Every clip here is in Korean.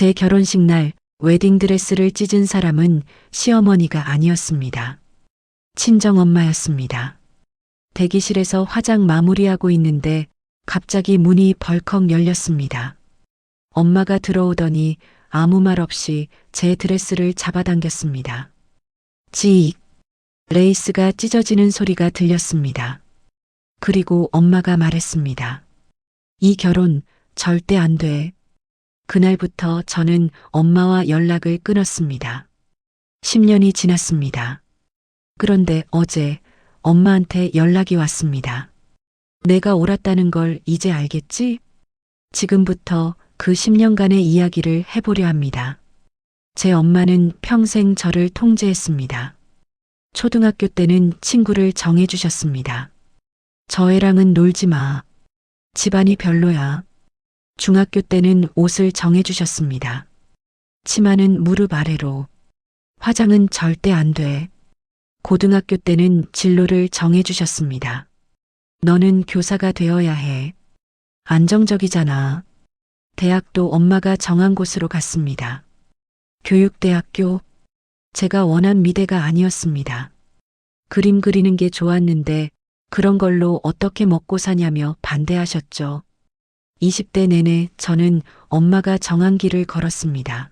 제 결혼식 날 웨딩드레스를 찢은 사람은 시어머니가 아니었습니다. 친정엄마였습니다. 대기실에서 화장 마무리하고 있는데 갑자기 문이 벌컥 열렸습니다. 엄마가 들어오더니 아무 말 없이 제 드레스를 잡아당겼습니다. 지익! 레이스가 찢어지는 소리가 들렸습니다. 그리고 엄마가 말했습니다. 이 결혼 절대 안 돼. 그날부터 저는 엄마와 연락을 끊었습니다. 10년이 지났습니다. 그런데 어제 엄마한테 연락이 왔습니다. 내가 옳았다는 걸 이제 알겠지? 지금부터 그 10년간의 이야기를 해보려 합니다. 제 엄마는 평생 저를 통제했습니다. 초등학교 때는 친구를 정해주셨습니다. 저 애랑은 놀지 마. 집안이 별로야. 중학교 때는 옷을 정해주셨습니다. 치마는 무릎 아래로. 화장은 절대 안 돼. 고등학교 때는 진로를 정해주셨습니다. 너는 교사가 되어야 해. 안정적이잖아. 대학도 엄마가 정한 곳으로 갔습니다. 교육대학교. 제가 원한 미대가 아니었습니다. 그림 그리는 게 좋았는데 그런 걸로 어떻게 먹고 사냐며 반대하셨죠. 20대 내내 저는 엄마가 정한 길을 걸었습니다.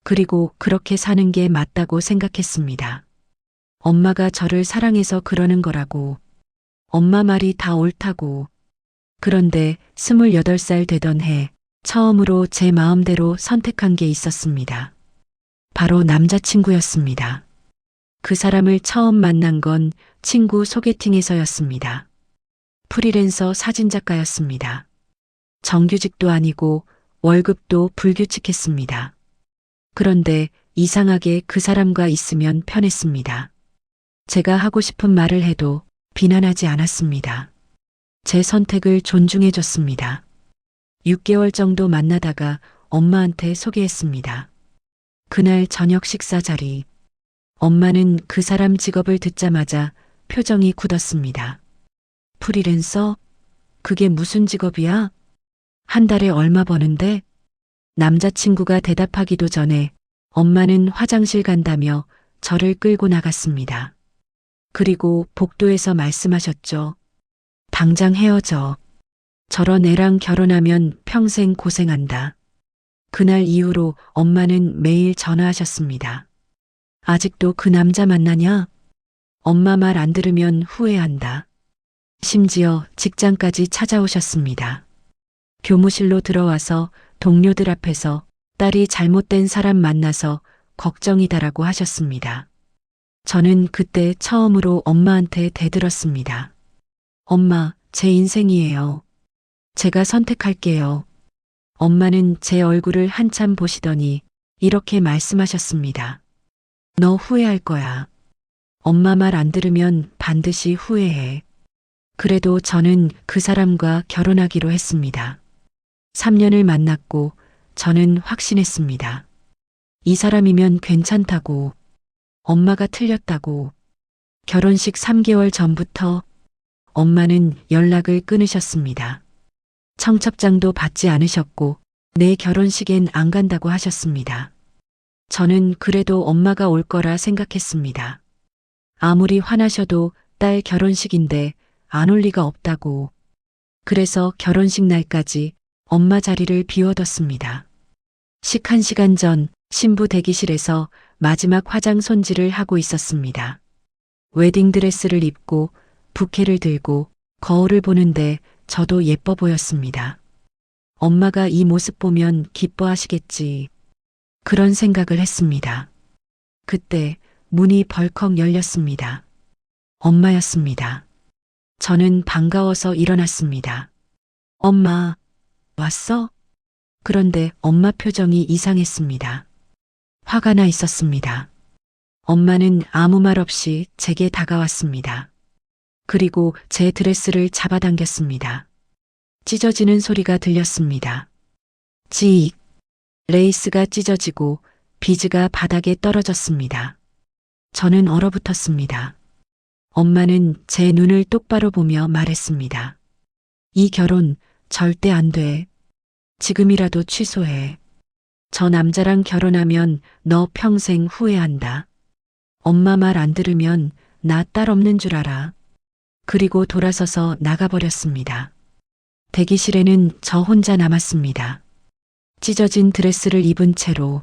그리고 그렇게 사는 게 맞다고 생각했습니다. 엄마가 저를 사랑해서 그러는 거라고. 엄마 말이 다 옳다고. 그런데 28살 되던 해 처음으로 제 마음대로 선택한 게 있었습니다. 바로 남자친구였습니다. 그 사람을 처음 만난 건 친구 소개팅에서였습니다. 프리랜서 사진작가였습니다. 정규직도 아니고 월급도 불규칙했습니다. 그런데 이상하게 그 사람과 있으면 편했습니다. 제가 하고 싶은 말을 해도 비난하지 않았습니다. 제 선택을 존중해 줬습니다. 6개월 정도 만나다가 엄마한테 소개했습니다. 그날 저녁 식사 자리. 엄마는 그 사람 직업을 듣자마자 표정이 굳었습니다. 프리랜서? 그게 무슨 직업이야? 한 달에 얼마 버는데? 남자친구가 대답하기도 전에 엄마는 화장실 간다며 저를 끌고 나갔습니다. 그리고 복도에서 말씀하셨죠. 당장 헤어져. 저런 애랑 결혼하면 평생 고생한다. 그날 이후로 엄마는 매일 전화하셨습니다. 아직도 그 남자 만나냐? 엄마 말 안 들으면 후회한다. 심지어 직장까지 찾아오셨습니다. 교무실로 들어와서 동료들 앞에서 딸이 잘못된 사람 만나서 걱정이다라고 하셨습니다. 저는 그때 처음으로 엄마한테 대들었습니다. 엄마, 제 인생이에요. 제가 선택할게요. 엄마는 제 얼굴을 한참 보시더니 이렇게 말씀하셨습니다. 너 후회할 거야. 엄마 말 안 들으면 반드시 후회해. 그래도 저는 그 사람과 결혼하기로 했습니다. 3년을 만났고 저는 확신했습니다. 이 사람이면 괜찮다고. 엄마가 틀렸다고. 결혼식 3개월 전부터 엄마는 연락을 끊으셨습니다. 청첩장도 받지 않으셨고 내 결혼식엔 안 간다고 하셨습니다. 저는 그래도 엄마가 올 거라 생각했습니다. 아무리 화나셔도 딸 결혼식인데 안 올 리가 없다고. 그래서 결혼식 날까지 엄마 자리를 비워뒀습니다. 식 1시간 전 신부 대기실에서 마지막 화장 손질을 하고 있었습니다. 웨딩드레스를 입고 부케를 들고 거울을 보는데 저도 예뻐 보였습니다. 엄마가 이 모습 보면 기뻐하시겠지. 그런 생각을 했습니다. 그때 문이 벌컥 열렸습니다. 엄마였습니다. 저는 반가워서 일어났습니다. 엄마, 왔어? 그런데 엄마 표정이 이상했습니다. 화가 나 있었습니다. 엄마는 아무 말 없이 제게 다가왔습니다. 그리고 제 드레스를 잡아당겼습니다. 찢어지는 소리가 들렸습니다. 지익! 레이스가 찢어지고 비즈가 바닥에 떨어졌습니다. 저는 얼어붙었습니다. 엄마는 제 눈을 똑바로 보며 말했습니다. 이 결혼 절대 안 돼. 지금이라도 취소해. 저 남자랑 결혼하면 너 평생 후회한다. 엄마 말 안 들으면 나 딸 없는 줄 알아. 그리고 돌아서서 나가버렸습니다. 대기실에는 저 혼자 남았습니다. 찢어진 드레스를 입은 채로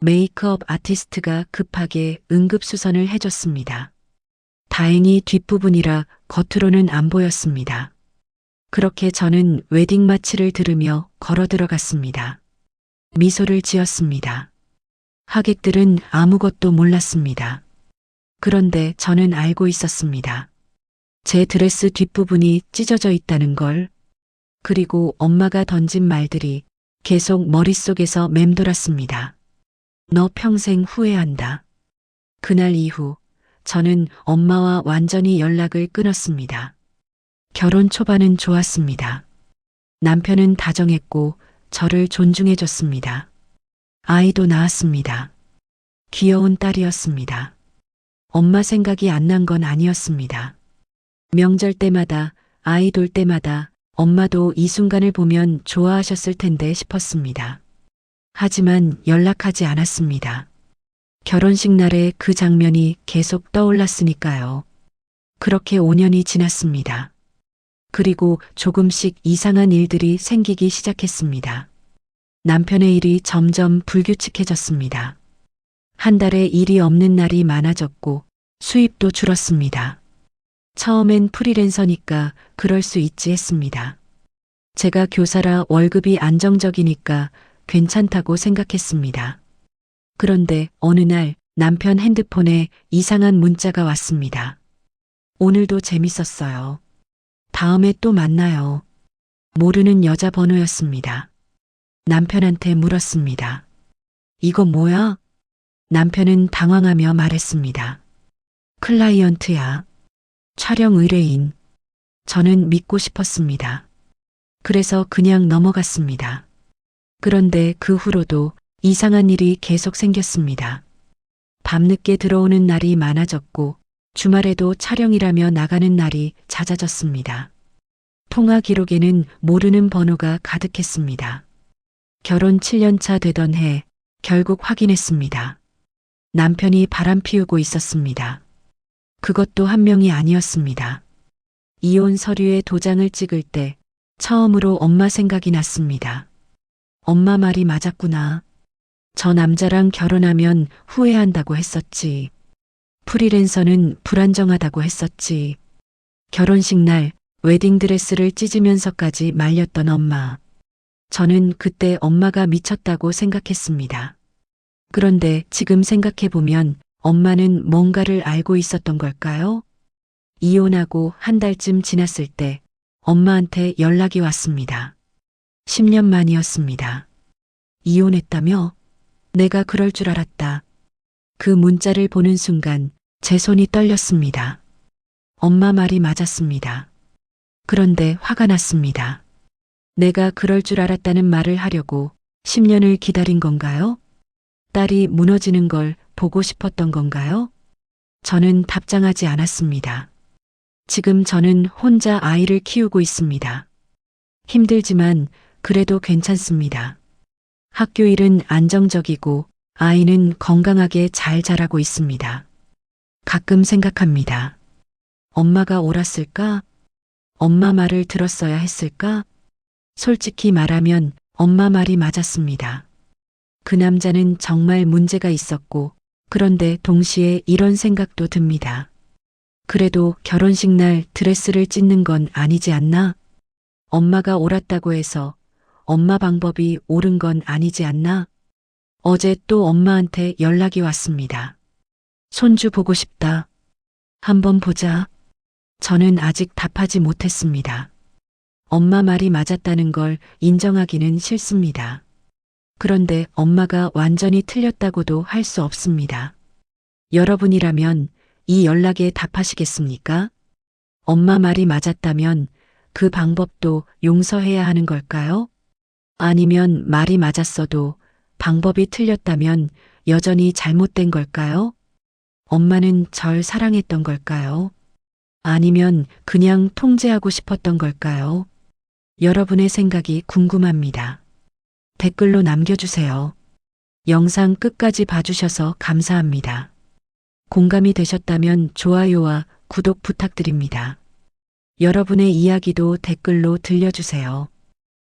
메이크업 아티스트가 급하게 응급수선을 해줬습니다. 다행히 뒷부분이라 겉으로는 안 보였습니다. 그렇게 저는 웨딩 마치를 들으며 걸어 들어갔습니다. 미소를 지었습니다. 하객들은 아무것도 몰랐습니다. 그런데 저는 알고 있었습니다. 제 드레스 뒷부분이 찢어져 있다는 걸, 그리고 엄마가 던진 말들이 계속 머릿속에서 맴돌았습니다. 너 평생 후회한다. 그날 이후 저는 엄마와 완전히 연락을 끊었습니다. 결혼 초반은 좋았습니다. 남편은 다정했고 저를 존중해줬습니다. 아이도 낳았습니다. 귀여운 딸이었습니다. 엄마 생각이 안 난 건 아니었습니다. 명절 때마다, 아이 돌 때마다 엄마도 이 순간을 보면 좋아하셨을 텐데 싶었습니다. 하지만 연락하지 않았습니다. 결혼식 날에 그 장면이 계속 떠올랐으니까요. 그렇게 5년이 지났습니다. 그리고 조금씩 이상한 일들이 생기기 시작했습니다. 남편의 일이 점점 불규칙해졌습니다. 한 달에 일이 없는 날이 많아졌고 수입도 줄었습니다. 처음엔 프리랜서니까 그럴 수 있지 했습니다. 제가 교사라 월급이 안정적이니까 괜찮다고 생각했습니다. 그런데 어느 날 남편 핸드폰에 이상한 문자가 왔습니다. 오늘도 재밌었어요. 다음에 또 만나요. 모르는 여자 번호였습니다. 남편한테 물었습니다. 이거 뭐야? 남편은 당황하며 말했습니다. 클라이언트야. 촬영 의뢰인. 저는 믿고 싶었습니다. 그래서 그냥 넘어갔습니다. 그런데 그 후로도 이상한 일이 계속 생겼습니다. 밤늦게 들어오는 날이 많아졌고 주말에도 촬영이라며 나가는 날이 잦아졌습니다. 통화 기록에는 모르는 번호가 가득했습니다. 결혼 7년차 되던 해 결국 확인했습니다. 남편이 바람 피우고 있었습니다. 그것도 한 명이 아니었습니다. 이혼 서류에 도장을 찍을 때 처음으로 엄마 생각이 났습니다. 엄마 말이 맞았구나. 저 남자랑 결혼하면 후회한다고 했었지. 프리랜서는 불안정하다고 했었지. 결혼식 날 웨딩드레스를 찢으면서까지 말렸던 엄마. 저는 그때 엄마가 미쳤다고 생각했습니다. 그런데 지금 생각해보면 엄마는 뭔가를 알고 있었던 걸까요? 이혼하고 한 달쯤 지났을 때 엄마한테 연락이 왔습니다. 10년 만이었습니다. 이혼했다며? 내가 그럴 줄 알았다. 그 문자를 보는 순간 제 손이 떨렸습니다. 엄마 말이 맞았습니다. 그런데 화가 났습니다. 내가 그럴 줄 알았다는 말을 하려고 10년을 기다린 건가요? 딸이 무너지는 걸 보고 싶었던 건가요? 저는 답장하지 않았습니다. 지금 저는 혼자 아이를 키우고 있습니다. 힘들지만 그래도 괜찮습니다. 학교 일은 안정적이고 아이는 건강하게 잘 자라고 있습니다. 가끔 생각합니다. 엄마가 옳았을까? 엄마 말을 들었어야 했을까? 솔직히 말하면 엄마 말이 맞았습니다. 그 남자는 정말 문제가 있었고, 그런데 동시에 이런 생각도 듭니다. 그래도 결혼식 날 드레스를 찢는 건 아니지 않나? 엄마가 옳았다고 해서 엄마 방법이 옳은 건 아니지 않나? 어제 또 엄마한테 연락이 왔습니다. 손주 보고 싶다. 한번 보자. 저는 아직 답하지 못했습니다. 엄마 말이 맞았다는 걸 인정하기는 싫습니다. 그런데 엄마가 완전히 틀렸다고도 할 수 없습니다. 여러분이라면 이 연락에 답하시겠습니까? 엄마 말이 맞았다면 그 방법도 용서해야 하는 걸까요? 아니면 말이 맞았어도 방법이 틀렸다면 여전히 잘못된 걸까요? 엄마는 절 사랑했던 걸까요? 아니면 그냥 통제하고 싶었던 걸까요? 여러분의 생각이 궁금합니다. 댓글로 남겨주세요. 영상 끝까지 봐주셔서 감사합니다. 공감이 되셨다면 좋아요와 구독 부탁드립니다. 여러분의 이야기도 댓글로 들려주세요.